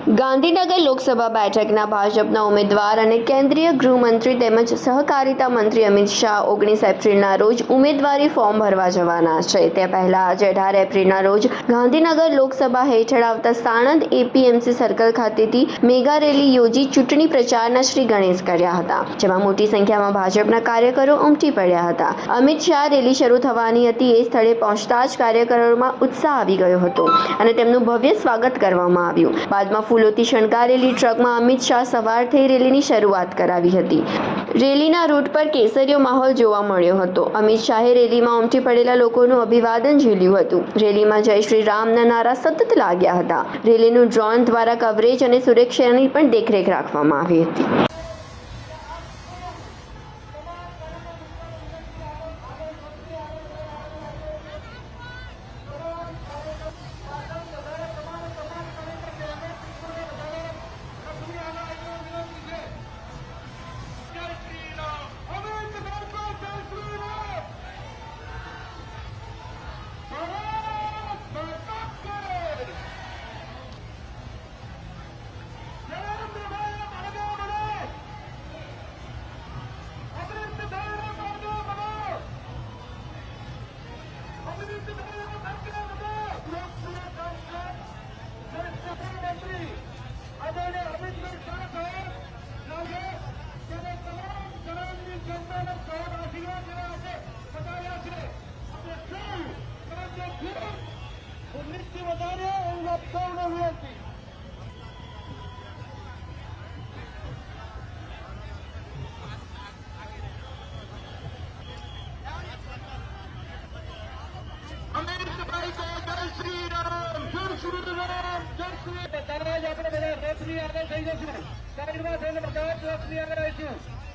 ગાંધીનગર લોકસભા બેઠકના ભાજપના ઉમેદવાર અને કેન્દ્રીય ગૃહમંત્રી તેમજ સહકારિતા મંત્રી અમિત શાહ 19 એપ્રિલના રોજ ઉમેદવારી ફોર્મ ભરવા જવાના છે। તે પહેલા આજે 18 એપ્રિલના રોજ ગાંધીનગર લોકસભા હેઠળ આવતા સાણંદ એપીએમસી સર્કલ ખાતેથી મેગા રેલી યોજી ચૂંટણી પ્રચારના શ્રી ગણેશ કર્યા હતા, જેમાં મોટી સંખ્યામાં ભાજપના કાર્યકરો ઉમટી પડ્યા હતા। અમિત શાહ રેલી શરૂ થવાની હતી એ સ્થળે પહોંચતા જ કાર્યકરોમાં ઉત્સાહ આવી ગયો હતો અને તેમનું ભવ્ય સ્વાગત કરવામાં આવ્યું। બાદમાં ફૂલોથી શણગારેલી ટ્રકમાં અમિત શાહ સવાર થઈ રેલીની શરૂઆત કરાવી હતી। રેલીના રૂટ પર કેસરીયો માહોલ જોવા મળ્યો હતો। અમિત શાહે રેલીમાં ઉમટી પડેલા લોકોનું અભિવાદન ઝીલ્યું હતું। રેલીમાં જય શ્રી રામના નારા સતત લાગ્યા હતા। રેલીનું ડ્રોન દ્વારા કવરેજ અને સુરક્ષાની પણ દેખરેખ રાખવામાં આવી હતી। આપણે બધા રથની આગળ થઈ જશું, સાઈડમાં થઈને બધા રથની આગળ આવીશું।